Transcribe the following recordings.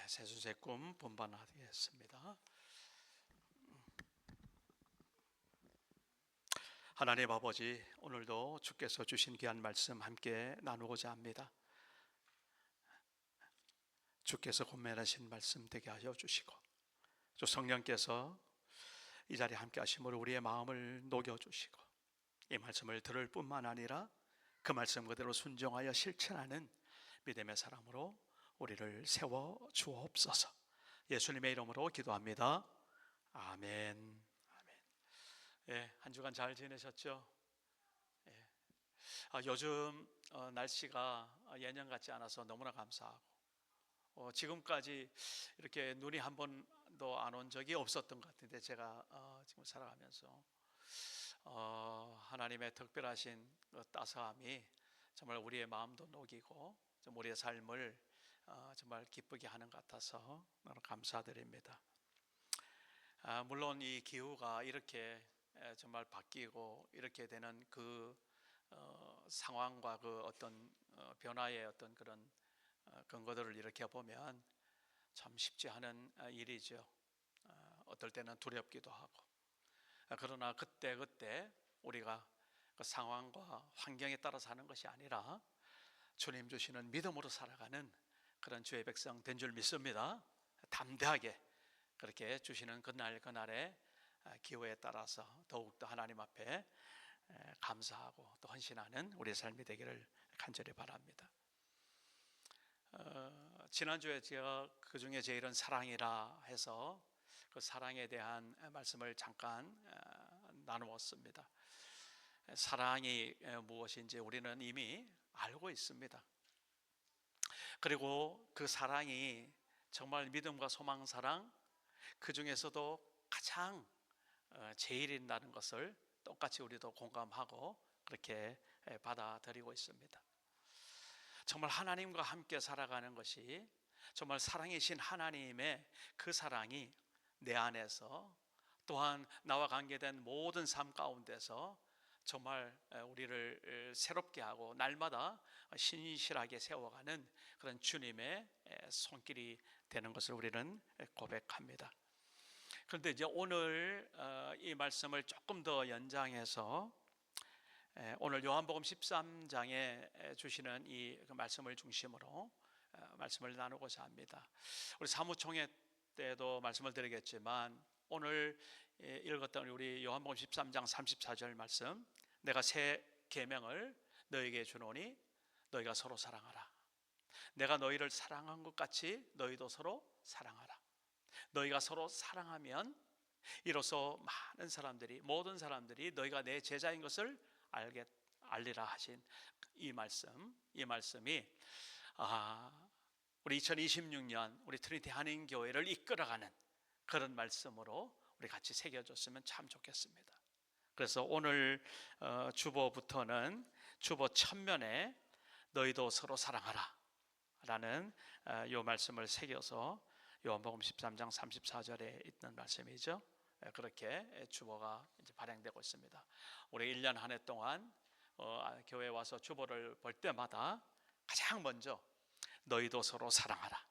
새순새 꿈 본반하겠습니다. 하나님 아버지, 오늘도 주께서 주신 귀한 말씀 함께 나누고자 합니다. 주께서 권면하신 말씀 되게 하여 주시고, 주 성령께서 이 자리에 함께 하심으로 우리의 마음을 녹여주시고, 이 말씀을 들을 뿐만 아니라 그 말씀 그대로 순종하여 실천하는 믿음의 사람으로 우리를 세워 주옵소서. 예수님의 이름으로 기도합니다. 아멘. 아멘. 한 주간 잘 지내셨죠? 요즘 날씨가 예년 같지 않아서 너무나 감사하고, 지금까지 이렇게 눈이 한 번도 안 온 적이 없었던 것 같은데, 제가 지금 살아가면서 하나님의 특별하신 따스함이 정말 우리의 마음도 녹이고 좀 우리의 삶을 정말 기쁘게 하는 것 같아서 너무 감사드립니다. 물론 이 기후가 이렇게 정말 바뀌고 이렇게 되는 그 상황과 그 어떤 변화의 어떤 그런 근거들을 이렇게 보면 참 쉽지 않은 일이죠. 어떨 때는 두렵기도 하고, 그러나 그때 우리가 그 상황과 환경에 따라 사는 것이 아니라 주님 주시는 믿음으로 살아가는 그런 주의 백성 된 줄 믿습니다. 담대하게 그렇게 주시는 그날의 기호에 따라서 더욱더 하나님 앞에 감사하고 또 헌신하는 우리의 삶이 되기를 간절히 바랍니다. 지난주에 제가 그중에 제일은 사랑이라 해서 그 사랑에 대한 말씀을 잠깐 나누었습니다. 사랑이 무엇인지 우리는 이미 알고 있습니다. 그리고 그 사랑이 정말 믿음과 소망 사랑, 그 중에서도 가장 제일이라는 것을 똑같이 우리도 공감하고 그렇게 받아들이고 있습니다. 정말 하나님과 함께 살아가는 것이, 정말 사랑이신 하나님의 그 사랑이 내 안에서, 또한 나와 관계된 모든 삶 가운데서 정말 우리를 새롭게 하고 날마다 신실하게 세워가는 그런 주님의 손길이 되는 것을 우리는 고백합니다. 그런데 이제 오늘 이 말씀을 조금 더 연장해서 오늘 요한복음 13장에 주시는 이 말씀을 중심으로 말씀을 나누고자 합니다. 우리 사무총회 때도 말씀을 드리겠지만, 오늘 읽었던 우리 요한복음 13장 34절 말씀, 내가 새 계명을 너에게 주노니 너희가 서로 사랑하라. 내가 너희를 사랑한 것 같이 너희도 서로 사랑하라. 너희가 서로 사랑하면 이로써 많은 사람들이, 모든 사람들이 너희가 내 제자인 것을 알리라 하신 이 말씀이 우리 2026년 우리 트리니티 한인교회를 이끌어가는 그런 말씀으로 우리 같이 새겨줬으면 참 좋겠습니다. 그래서 오늘 주보부터는 주보 첫면에 너희도 서로 사랑하라 라는 이 말씀을 새겨서 요한복음 13장 34절에 있는 말씀이죠. 그렇게 주보가 이제 발행되고 있습니다. 우리 1년 한 해 동안 교회에 와서 주보를 볼 때마다 가장 먼저 너희도 서로 사랑하라,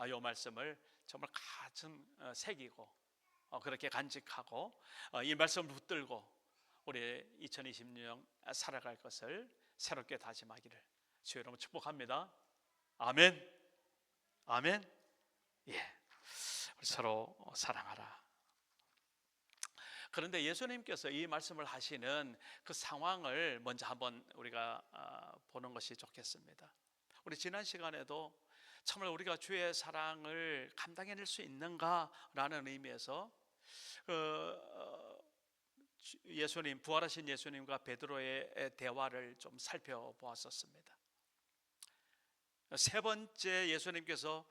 이 말씀을 정말 가슴 새기고 그렇게 간직하고 이 말씀을 붙들고 우리 2026년 살아갈 것을 새롭게 다짐하기를 주의 이름으로 축복합니다. 아멘. 아멘. 예, 우리 서로 사랑하라. 그런데 예수님께서 이 말씀을 하시는 그 상황을 먼저 한번 우리가 보는 것이 좋겠습니다. 우리 지난 시간에도 정말 우리가 주의 사랑을 감당해낼 수 있는가라는 의미에서 예수님, 부활하신 예수님과 베드로의 대화를 좀 살펴보았었습니다. 세 번째 예수님께서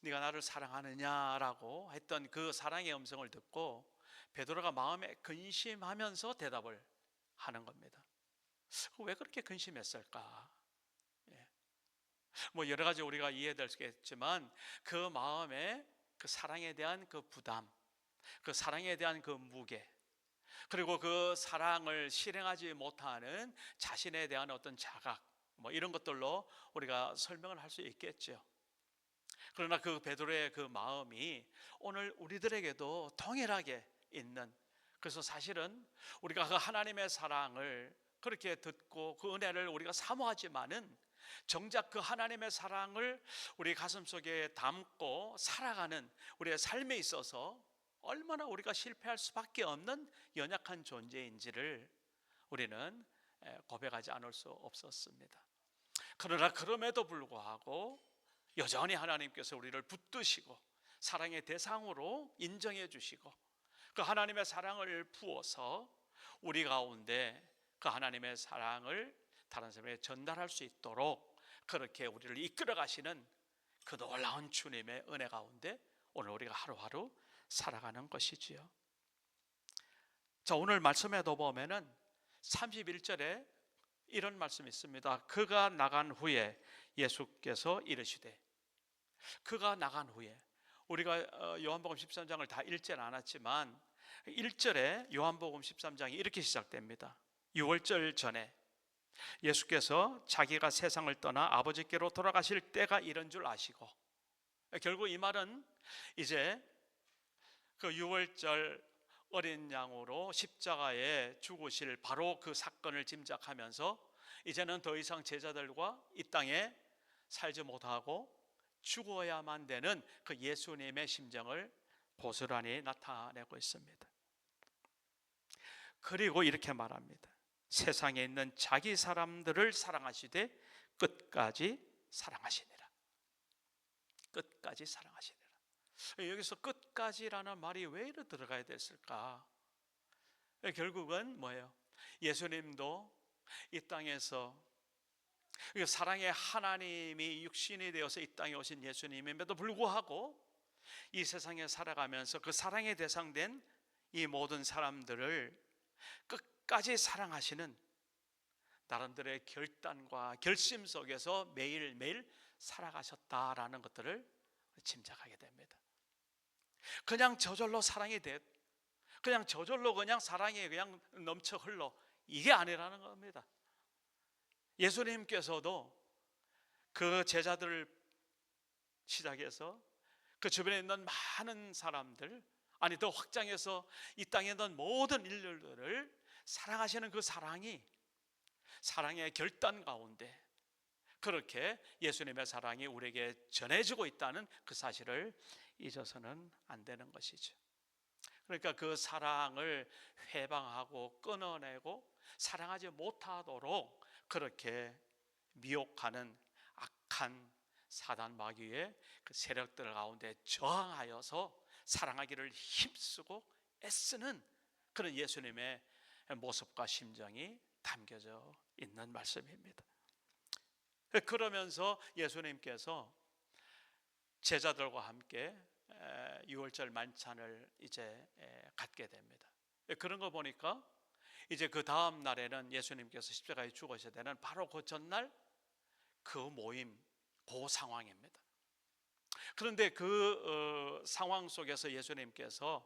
네가 나를 사랑하느냐라고 했던 그 사랑의 음성을 듣고 베드로가 마음에 근심하면서 대답을 하는 겁니다. 왜 그렇게 근심했을까? 뭐 여러 가지 우리가 이해될 수 있겠지만, 그 마음에 그 사랑에 대한 그 부담, 그 사랑에 대한 그 무게, 그리고 그 사랑을 실행하지 못하는 자신에 대한 어떤 자각, 뭐 이런 것들로 우리가 설명을 할 수 있겠죠. 그러나 그 베드로의 그 마음이 오늘 우리들에게도 동일하게 있는, 그래서 사실은 우리가 그 하나님의 사랑을 그렇게 듣고 그 은혜를 우리가 사모하지만은 정작 그 하나님의 사랑을 우리 가슴속에 담고 살아가는 우리의 삶에 있어서 얼마나 우리가 실패할 수밖에 없는 연약한 존재인지를 우리는 고백하지 않을 수 없었습니다. 그러나 그럼에도 불구하고 여전히 하나님께서 우리를 붙드시고 사랑의 대상으로 인정해 주시고 그 하나님의 사랑을 부어서 우리 가운데 그 하나님의 사랑을 다른 사람에게 전달할 수 있도록 그렇게 우리를 이끌어 가시는 그 놀라운 주님의 은혜 가운데 오늘 우리가 하루하루 살아가는 것이지요. 자, 오늘 말씀에도 보면은 31절에 이런 말씀이 있습니다. 그가 나간 후에 예수께서 이르시되, 그가 나간 후에, 우리가 요한복음 13장을 다 읽지는 않았지만 1절에 요한복음 13장이 이렇게 시작됩니다. 유월절 전에 예수께서 자기가 세상을 떠나 아버지께로 돌아가실 때가 이런 줄 아시고, 결국 이 말은 이제 그 유월절 어린 양으로 십자가에 죽으실 바로 그 사건을 짐작하면서 이제는 더 이상 제자들과 이 땅에 살지 못하고 죽어야만 되는 그 예수님의 심정을 고스란히 나타내고 있습니다. 그리고 이렇게 말합니다. 세상에 있는 자기 사람들을 사랑하시되 끝까지 사랑하시니라. 끝까지 사랑하시니라. 여기서 끝까지라는 말이 왜 이렇게 들어가야 됐을까? 결국은 뭐예요? 예수님도 이 땅에서 사랑의 하나님이 육신이 되어서 이 땅에 오신 예수님임에도 불구하고 이 세상에 살아가면서 그 사랑의 대상된 이 모든 사람들을 끝까지 사랑하시는 나름대로의 결단과 결심 속에서 매일매일 살아가셨다라는 것들을 짐작하게 됩니다. 그냥 저절로 사랑이 됐, 그냥 저절로 그냥 사랑이 그냥 넘쳐 흘러, 이게 아니라는 겁니다. 예수님께서도 그 제자들을 시작해서 그 주변에 있는 많은 사람들, 아니 더 확장해서 이 땅에 있는 모든 인류들을 사랑하시는 그 사랑이 사랑의 결단 가운데 그렇게 예수님의 사랑이 우리에게 전해지고 있다는 그 사실을 잊어서는 안 되는 것이죠. 그러니까 그 사랑을 회방하고 끊어내고 사랑하지 못하도록 그렇게 미혹하는 악한 사단 마귀의 그 세력들 가운데 저항하여서 사랑하기를 힘쓰고 애쓰는 그런 예수님의 모습과 심정이 담겨져 있는 말씀입니다. 그러면서 예수님께서 제자들과 함께 유월절 만찬을 이제 갖게 됩니다. 그런 거 보니까 이제 그 다음 날에는 예수님께서 십자가에 죽으셔야 되는 바로 그 전날 그 모임, 그 상황입니다. 그런데 그 상황 속에서 예수님께서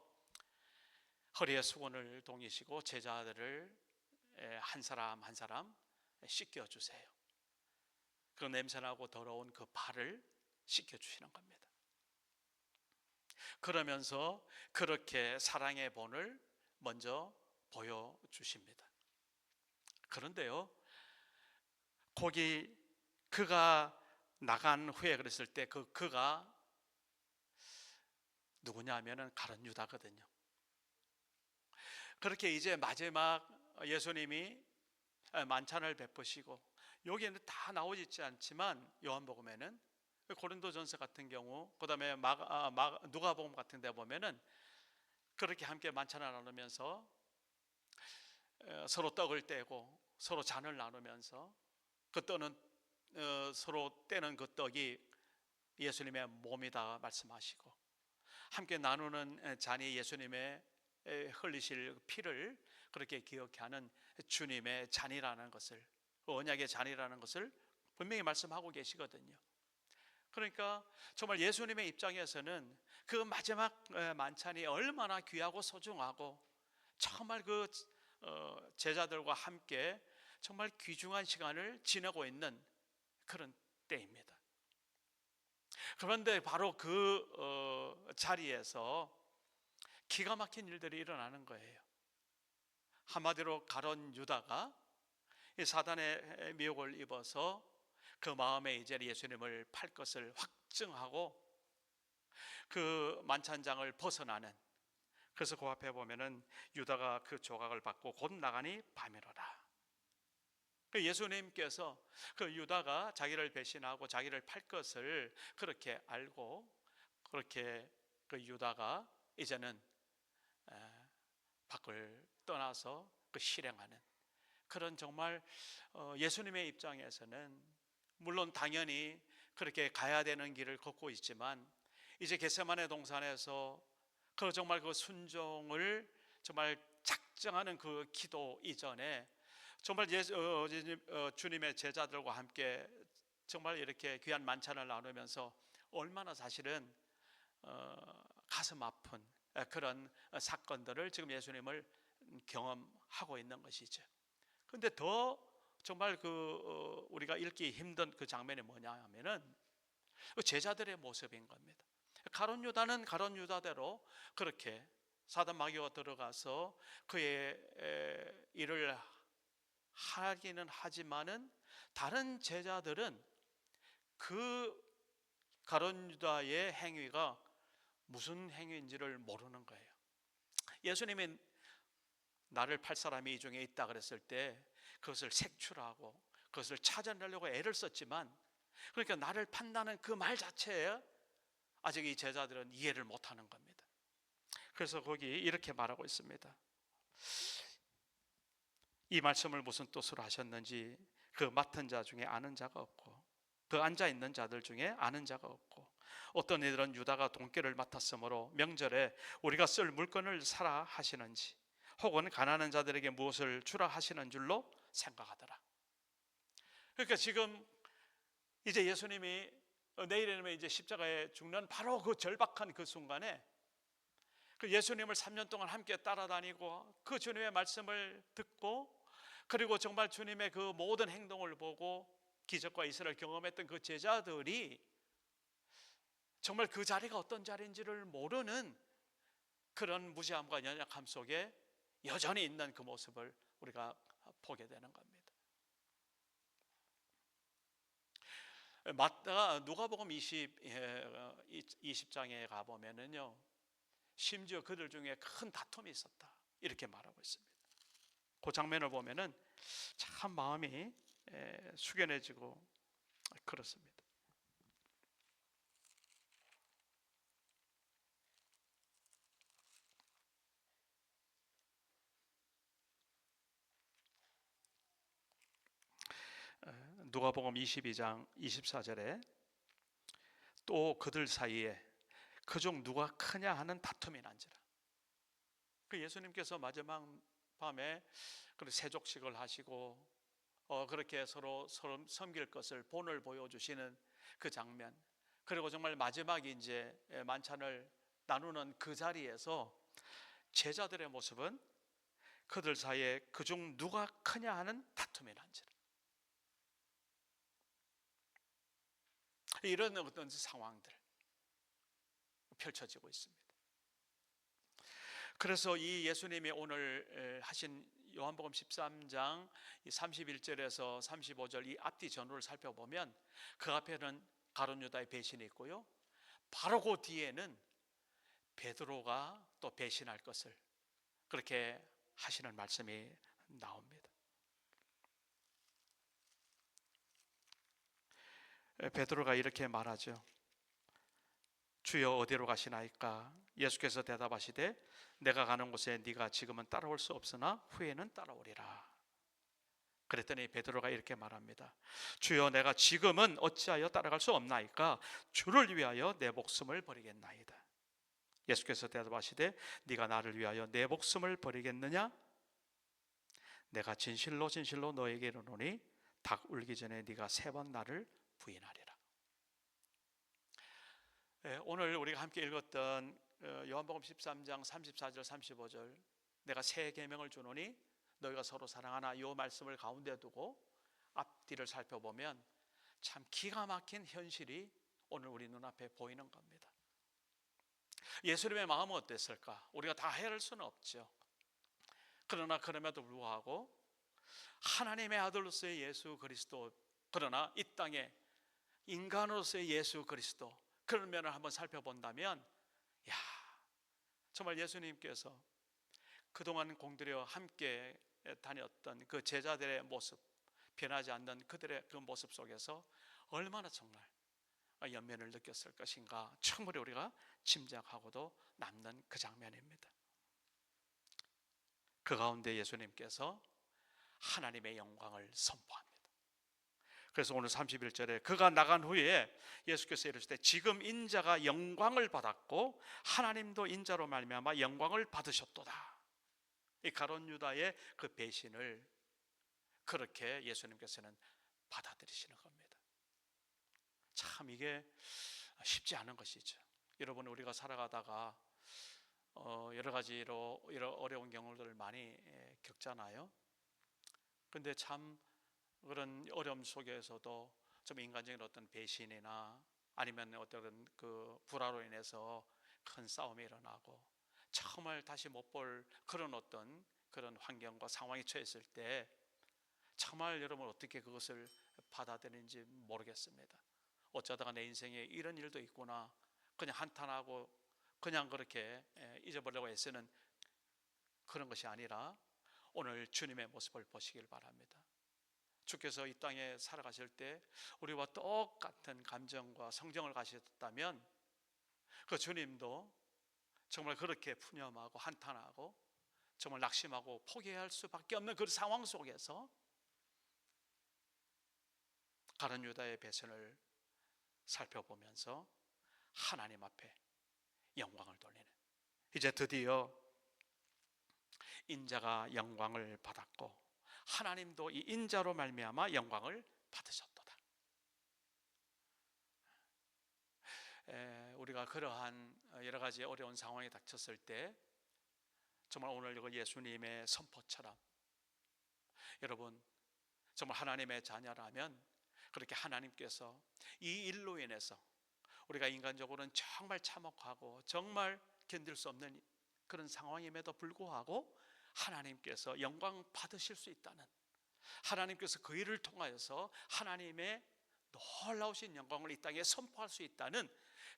허리에 수건을 동이시고 제자들을 한 사람 한 사람 씻겨주세요. 그 냄새나고 더러운 그 발을 씻겨주시는 겁니다. 그러면서 그렇게 사랑의 본을 먼저 보여주십니다. 그런데요, 거기 그가 나간 후에 그랬을 때 그가 누구냐 하면은 가룟 유다거든요. 그렇게 이제 마지막 예수님이 만찬을 베푸시고, 여기에는 다 나오지 있지 않지만 요한복음에는 고린도전서 같은 경우, 그 다음에 누가복음 같은 데 보면은 그렇게 함께 만찬을 나누면서 서로 떡을 떼고 서로 잔을 나누면서 그 떡은 서로 떼는 그 떡이 예수님의 몸이다 말씀하시고, 함께 나누는 잔이 예수님의 흘리실 피를 그렇게 기억해 하는 주님의 잔이라는 것을, 언약의 잔이라는 것을 분명히 말씀하고 계시거든요. 그러니까 정말 예수님의 입장에서는 그 마지막 만찬이 얼마나 귀하고 소중하고 정말 그 제자들과 함께 정말 귀중한 시간을 지내고 있는 그런 때입니다. 그런데 바로 그 자리에서 기가 막힌 일들이 일어나는 거예요. 한마디로 가룟 유다가 이 사단의 미혹을 입어서 그 마음에 이제 예수님을 팔 것을 확증하고 그 만찬장을 벗어나는, 그래서 그 앞에 보면은 유다가 그 조각을 받고 곧 나가니 밤이로라. 그 예수님께서 그 유다가 자기를 배신하고 자기를 팔 것을 그렇게 알고, 그렇게 그 유다가 이제는 밖을 떠나서 그 실행하는 그런, 정말 예수님의 입장에서는 물론 당연히 그렇게 가야 되는 길을 걷고 있지만, 이제 겟세마네 동산에서 그 정말 그 순종을 정말 작정하는 그 기도 이전에 정말 주님의 제자들과 함께 정말 이렇게 귀한 만찬을 나누면서 얼마나 사실은 가슴 아픈 그런 사건들을 지금 예수님을 경험하고 있는 것이죠. 그런데 더 정말 우리가 읽기 힘든 그 장면이 뭐냐 하면은 제자들의 모습인 겁니다. 가룟 유다는 가룟 유다대로 그렇게 사단 마귀가 들어가서 그의 일을 하기는 하지만은, 다른 제자들은 그 가룟 유다의 행위가 무슨 행위인지를 모르는 거예요. 예수님이 나를 팔 사람이 이 중에 있다 그랬을 때 그것을 색출하고 그것을 찾아내려고 애를 썼지만, 그러니까 나를 판다는 그 말 자체에 아직 이 제자들은 이해를 못하는 겁니다. 그래서 거기 이렇게 말하고 있습니다. 이 말씀을 무슨 뜻으로 하셨는지 그 맡은 자 중에 아는 자가 없고 그 앉아 있는 자들 중에 아는 자가 없고, 어떤 이들은 유다가 돈깨를 맡았으므로 명절에 우리가 쓸 물건을 사라 하시는지 혹은 가난한 자들에게 무엇을 주라 하시는 줄로 생각하더라. 그러니까 지금 이제 예수님이 내일이면 이제 십자가에 죽는 바로 그 절박한 그 순간에 그 예수님을 3년 동안 함께 따라다니고 그 주님의 말씀을 듣고, 그리고 정말 주님의 그 모든 행동을 보고 기적과 이슬을 경험했던 그 제자들이 정말 그 자리가 어떤 자리인지를 모르는 그런 무지함과 연약함 속에 여전히 있는 그 모습을 우리가 보게 되는 겁니다. 누가복음 20장에 가보면은요, 심지어 그들 중에 큰 다툼이 있었다 이렇게 말하고 있습니다. 그 장면을 보면은 참 마음이 숙연해지고 그렇습니다. 누가복음 22장 24절에 또 그들 사이에 그중 누가 크냐 하는 다툼이 난지라. 그 예수님께서 마지막 밤에 세족식을 하시고 그렇게 서로 섬길 것을 본을 보여주시는 그 장면, 그리고 정말 마지막 이제 만찬을 나누는 그 자리에서 제자들의 모습은 그들 사이에 그중 누가 크냐 하는 다툼이 난지라. 이런 어떤 상황들 펼쳐지고 있습니다. 그래서 이 예수님이 오늘 하신 요한복음 13장 31절에서 35절 이 앞뒤 전후를 살펴보면 그 앞에는 가룟 유다의 배신이 있고요, 바로 그 뒤에는 베드로가 또 배신할 것을 그렇게 하시는 말씀이 나옵니다. 베드로가 이렇게 말하죠. 주여 어디로 가시나이까? 예수께서 대답하시되 내가 가는 곳에 네가 지금은 따라올 수 없으나 후에는 따라오리라. 그랬더니 베드로가 이렇게 말합니다. 주여 내가 지금은 어찌하여 따라갈 수 없나이까? 주를 위하여 내 목숨을 버리겠나이다. 예수께서 대답하시되 네가 나를 위하여 내 목숨을 버리겠느냐? 내가 진실로 진실로 너에게 이르노니 닭 울기 전에 네가 3번 나를 부인하리라. 오늘 우리가 함께 읽었던 요한복음 13장 34절 35절 내가 새 계명을 주노니 너희가 서로 사랑하나, 이 말씀을 가운데 두고 앞뒤를 살펴보면 참 기가 막힌 현실이 오늘 우리 눈앞에 보이는 겁니다. 예수님의 마음은 어땠을까? 우리가 다 헤아릴 수는 없죠. 그러나 그럼에도 불구하고 하나님의 아들로서의 예수 그리스도, 그러나 이 땅에 인간으로서의 예수 그리스도, 그런 면을 한번 살펴본다면, 야, 정말 예수님께서 그동안 공들여 함께 다녔던 그 제자들의 모습, 변하지 않는 그들의 그 모습 속에서 얼마나 정말 연면을 느꼈을 것인가, 충분히 우리가 짐작하고도 남는 그 장면입니다. 그 가운데 예수님께서 하나님의 영광을 선포합니다. 그래서 오늘 31절에 그가 나간 후에 예수께서 이르시되 지금 인자가 영광을 받았고 하나님도 인자로 말미암아 영광을 받으셨도다. 이 가룟 유다의 그 배신을 그렇게 예수님께서는 받아들이시는 겁니다. 참 이게 쉽지 않은 것이죠. 여러분, 우리가 살아가다가 여러 가지로 이런 어려운 경우들을 많이 겪잖아요. 근데 참 그런 어려움 속에서도 좀 인간적인 어떤 배신이나 아니면 어떤 그 불화로 인해서 큰 싸움이 일어나고 정말 다시 못 볼 그런 어떤 그런 환경과 상황에 처했을 때 정말 여러분 어떻게 그것을 받아들이는지 모르겠습니다. 어쩌다가 내 인생에 이런 일도 있구나, 그냥 한탄하고 그냥 그렇게 잊어버리려고 애쓰는 그런 것이 아니라 오늘 주님의 모습을 보시길 바랍니다. 주께서 이 땅에 살아가실 때 우리와 똑같은 감정과 성정을 가셨다면 그 주님도 정말 그렇게 푸념하고 한탄하고 정말 낙심하고 포기해야 할 수밖에 없는 그 상황 속에서 가룟 유다의 배신을 살펴보면서 하나님 앞에 영광을 돌리는, 이제 드디어 인자가 영광을 받았고 하나님도 이 인자로 말미암아 영광을 받으셨도다. 우리가 그러한 여러 가지 어려운 상황에 닥쳤을 때 정말 오늘 이거 예수님의 선포처럼 여러분 정말 하나님의 자녀라면 그렇게 하나님께서 이 일로 인해서 우리가 인간적으로는 정말 참혹하고 정말 견딜 수 없는 그런 상황임에도 불구하고 하나님께서 영광 받으실 수 있다는, 하나님께서 그 일을 통하여서 하나님의 놀라우신 영광을 이 땅에 선포할 수 있다는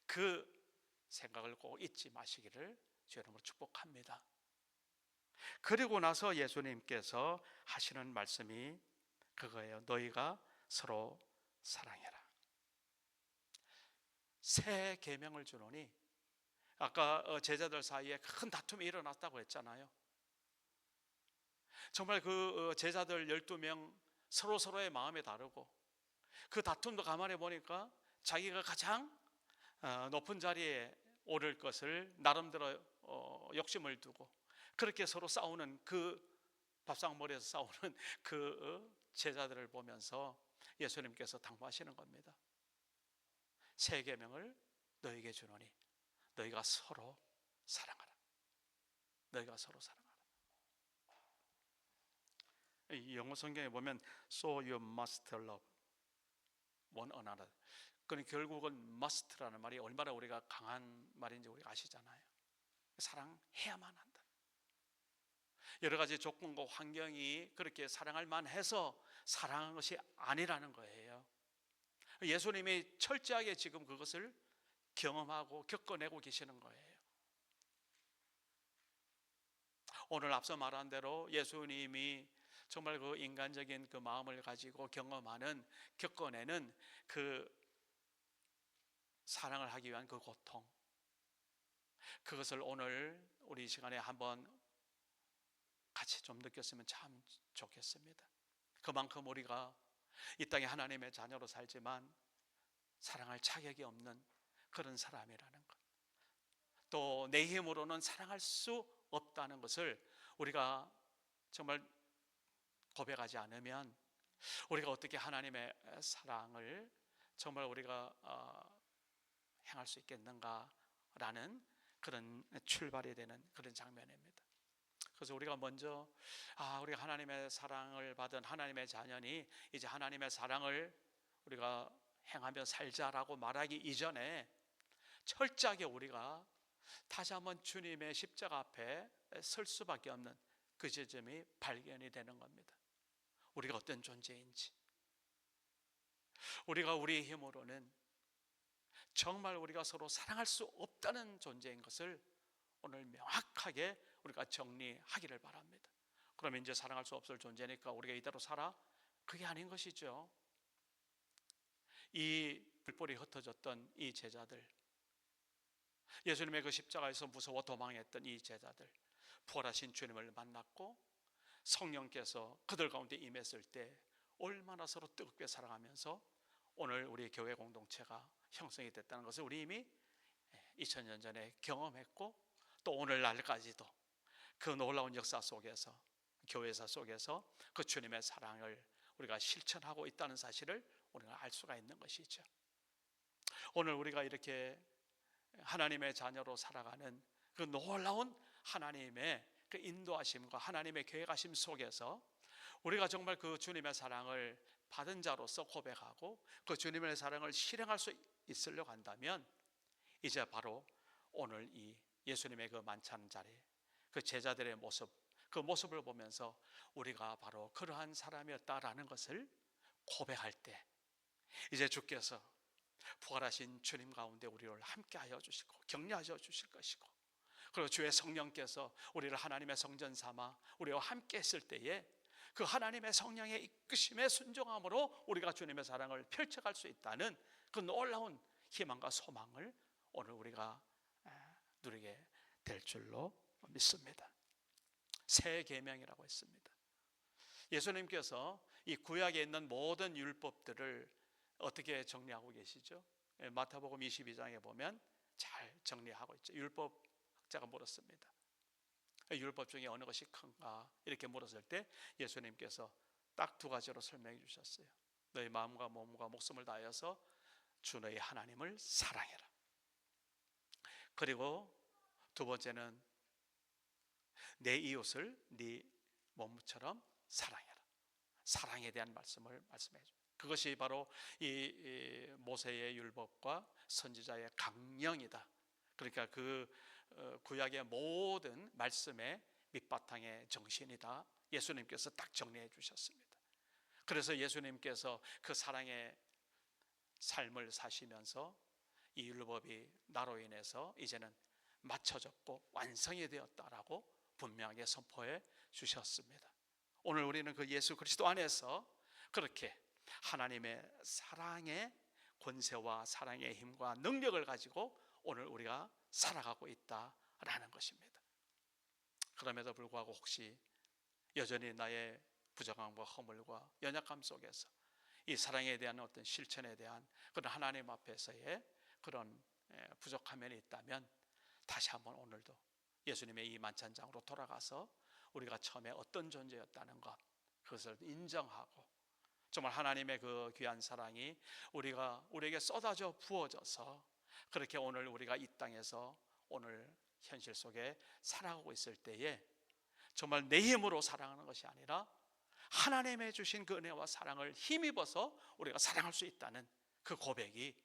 그 생각을 꼭 잊지 마시기를 주의 이름으로 축복합니다. 그리고 나서 예수님께서 하시는 말씀이 그거예요. 너희가 서로 사랑해라. 새 계명을 주노니, 아까 제자들 사이에 큰 다툼이 일어났다고 했잖아요. 정말 그 제자들 12명 서로의 마음이 다르고 그 다툼도 가만히 보니까 자기가 가장 높은 자리에 오를 것을 나름대로 욕심을 두고 그렇게 서로 싸우는 그 밥상머리에서 싸우는 그 제자들을 보면서 예수님께서 당부하시는 겁니다. 새 계명을 너에게 주노니 너희가 서로 사랑하라. 너희가 서로 사랑하라. 이 영어 성경에 보면 So you must love one another. 그건 결국은 must라는 말이 얼마나 우리가 강한 말인지 우리가 아시잖아요. 사랑해야만 한다. 여러 가지 조건과 환경이 그렇게 사랑할 만해서 사랑한 것이 아니라는 거예요. 예수님이 철저하게 지금 그것을 경험하고 겪어내고 계시는 거예요. 오늘 앞서 말한 대로 예수님이 정말 그 인간적인 그 마음을 가지고 경험하는, 겪어내는 그 사랑을 하기 위한 그 고통, 그것을 오늘 우리 이 시간에 한번 같이 좀 느꼈으면 참 좋겠습니다. 그만큼 우리가 이 땅에 하나님의 자녀로 살지만 사랑할 자격이 없는 그런 사람이라는 것, 또 내 힘으로는 사랑할 수 없다는 것을 우리가 정말 고백하지 않으면 우리가 어떻게 하나님의 사랑을 정말 우리가 행할 수 있겠는가라는 그런 출발이 되는 그런 장면입니다. 그래서 우리가 먼저 우리가 하나님의 사랑을 받은 하나님의 자녀니 이제 하나님의 사랑을 우리가 행하며 살자라고 말하기 이전에 철저하게 우리가 다시 한번 주님의 십자가 앞에 설 수밖에 없는 그 지점이 발견이 되는 겁니다. 우리가 어떤 존재인지, 우리가 우리의 힘으로는 정말 우리가 서로 사랑할 수 없다는 존재인 것을 오늘 명확하게 우리가 정리하기를 바랍니다. 그러면 이제 사랑할 수 없을 존재니까 우리가 이대로 살아? 그게 아닌 것이죠. 이 불법이 흩어졌던 이 제자들, 예수님의 그 십자가에서 무서워 도망했던 이 제자들, 부활하신 주님을 만났고 성령께서 그들 가운데 임했을 때 얼마나 서로 뜨겁게 사랑하면서 오늘 우리 교회 공동체가 형성이 됐다는 것을 우리 이미 2000년 전에 경험했고, 또 오늘날까지도 그 놀라운 역사 속에서, 교회사 속에서 그 주님의 사랑을 우리가 실천하고 있다는 사실을 우리가 알 수가 있는 것이죠. 오늘 우리가 이렇게 하나님의 자녀로 살아가는 그 놀라운 하나님의 그 인도하심과 하나님의 계획하심 속에서 우리가 정말 그 주님의 사랑을 받은 자로서 고백하고 그 주님의 사랑을 실행할 수 있으려고 한다면, 이제 바로 오늘 이 예수님의 그 만찬 자리, 그 제자들의 모습, 그 모습을 보면서 우리가 바로 그러한 사람이었다라는 것을 고백할 때, 이제 주께서 부활하신 주님 가운데 우리를 함께 하여 주시고 격려하여 주실 것이고, 그리고 주의 성령께서 우리를 하나님의 성전 삼아 우리와 함께 했을 때에 그 하나님의 성령의 이끄심에 순종함으로 우리가 주님의 사랑을 펼쳐갈 수 있다는 그 놀라운 희망과 소망을 오늘 우리가 누리게 될 줄로 믿습니다. 새 계명이라고 했습니다. 예수님께서 이 구약에 있는 모든 율법들을 어떻게 정리하고 계시죠? 마태복음 22장에 보면 잘 정리하고 있죠. 율법학자가 물었습니다. 율법 중에 어느 것이 큰가? 이렇게 물었을 때 예수님께서 딱 두 가지로 설명해 주셨어요. 너희 마음과 몸과 목숨을 다하여서 주 너희 하나님을 사랑해라. 그리고 두 번째는 내 이웃을 네 몸처럼 사랑해라. 사랑에 대한 말씀을 말씀해 줍니다. 그것이 바로 이 모세의 율법과 선지자의 강령이다. 그러니까 그 구약의 모든 말씀의 밑바탕의 정신이다. 예수님께서 딱 정리해 주셨습니다. 그래서 예수님께서 그 사랑의 삶을 사시면서 이 율법이 나로 인해서 이제는 맞춰졌고 완성이 되었다라고 분명하게 선포해 주셨습니다. 오늘 우리는 그 예수 그리스도 안에서 그렇게 하나님의 사랑의 권세와 사랑의 힘과 능력을 가지고 오늘 우리가 살아가고 있다라는 것입니다. 그럼에도 불구하고 혹시 여전히 나의 부정함과 허물과 연약함 속에서 이 사랑에 대한 어떤 실천에 대한 그런 하나님 앞에서의 그런 부족한 면이 있다면, 다시 한번 오늘도 예수님의 이 만찬장으로 돌아가서 우리가 처음에 어떤 존재였다는 것, 그것을 인정하고 정말 하나님의 그 귀한 사랑이 우리에게 쏟아져 부어져서 그렇게 오늘 우리가 이 땅에서 오늘 현실 속에 살아가고 있을 때에 정말 내 힘으로 사랑하는 것이 아니라 하나님의 주신 그 은혜와 사랑을 힘입어서 우리가 사랑할 수 있다는 그 고백이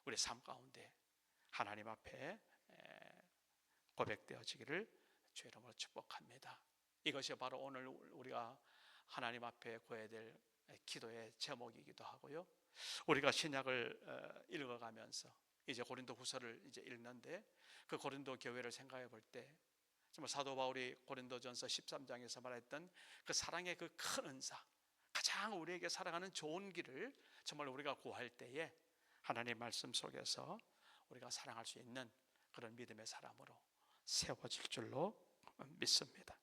우리 삶 가운데 하나님 앞에 고백되어지기를 주의 이름으로 축복합니다. 이것이 바로 오늘 우리가 하나님 앞에 구해야 될 기도의 제목이기도 하고요. 우리가 신약을 읽어가면서 이제 고린도 후서를 이제 읽는데, 그 고린도 교회를 생각해 볼 때 정말 사도 바울이 고린도전서 13장에서 말했던 그 사랑의 그 큰 은사, 가장 우리에게 살아가는 좋은 길을 정말 우리가 구할 때에 하나님 말씀 속에서 우리가 사랑할 수 있는 그런 믿음의 사람으로 세워질 줄로 믿습니다.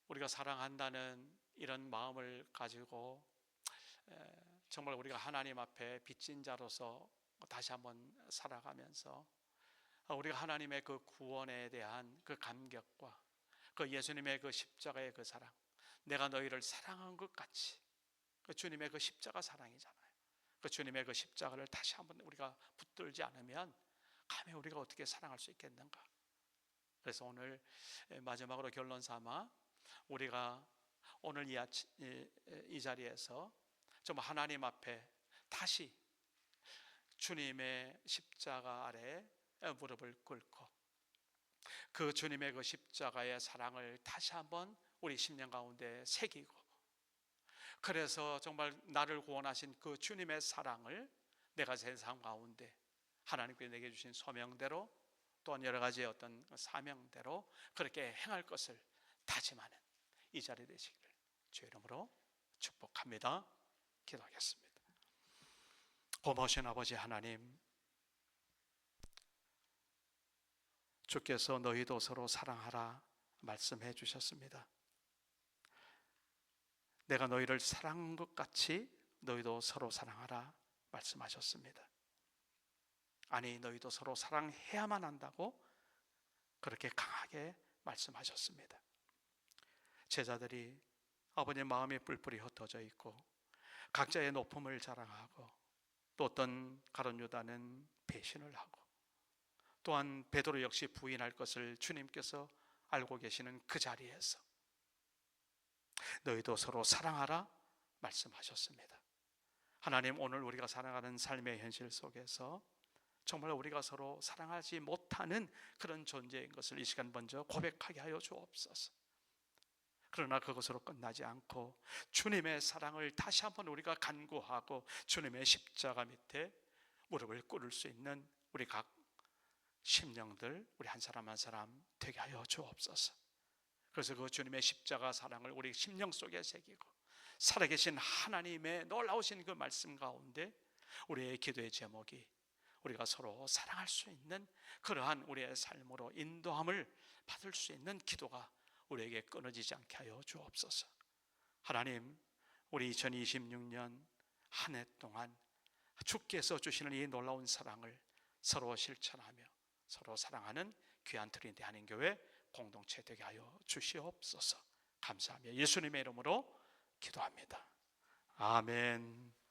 우리가 사랑한다는 이런 마음을 가지고 정말 우리가 하나님 앞에 빚진 자로서 다시 한번 살아가면서 우리가 하나님의 그 구원에 대한 그 감격과 그 예수님의 그 십자가의 그 사랑, 내가 너희를 사랑한 것 같이, 그 주님의 그 십자가 사랑이잖아요. 그 주님의 그 십자가를 다시 한번 우리가 붙들지 않으면 감히 우리가 어떻게 사랑할 수 있겠는가. 그래서 오늘 마지막으로 결론 삼아 우리가 오늘 이 자리에서 정말 하나님 앞에 다시 주님의 십자가 아래 무릎을 꿇고 그 주님의 그 십자가의 사랑을 다시 한번 우리 심령 가운데 새기고, 그래서 정말 나를 구원하신 그 주님의 사랑을 내가 세상 가운데 하나님께 내게 주신 소명대로 또한 여러 가지의 어떤 사명대로 그렇게 행할 것을 다짐하는 이 자리 되시기를 주의 이름으로 축복합니다. 기도하겠습니다. 고마우신 아버지 하나님, 주께서 너희도 서로 사랑하라 말씀해 주셨습니다. 내가 너희를 사랑한 것 같이 너희도 서로 사랑하라 말씀하셨습니다. 아니, 너희도 서로 사랑해야만 한다고 그렇게 강하게 말씀하셨습니다. 제자들이 아버님 마음이 뿔뿔이 흩어져 있고 각자의 높음을 자랑하고, 또 어떤 가룟 유다는 배신을 하고, 또한 베드로 역시 부인할 것을 주님께서 알고 계시는 그 자리에서 너희도 서로 사랑하라 말씀하셨습니다. 하나님, 오늘 우리가 살아가는 삶의 현실 속에서 정말 우리가 서로 사랑하지 못하는 그런 존재인 것을 이 시간 먼저 고백하게 하여 주옵소서. 그러나 그것으로 끝나지 않고 주님의 사랑을 다시 한번 우리가 간구하고 주님의 십자가 밑에 무릎을 꿇을 수 있는 우리 각 심령들, 우리 한 사람 한 사람 되게 하여 주옵소서. 그래서 그 주님의 십자가 사랑을 우리 심령 속에 새기고 살아계신 하나님의 놀라우신 그 말씀 가운데 우리의 기도의 제목이 우리가 서로 사랑할 수 있는 그러한 우리의 삶으로 인도함을 받을 수 있는 기도가 우리에게 끊어지지 않게 하여 주옵소서. 하나님, 우리 2026년 한 해 동안 주께서 주시는 이 놀라운 사랑을 서로 실천하며 서로 사랑하는 귀한 트린iti 한인교회 공동체 되게 하여 주시옵소서. 감사하며 예수님의 이름으로 기도합니다. 아멘.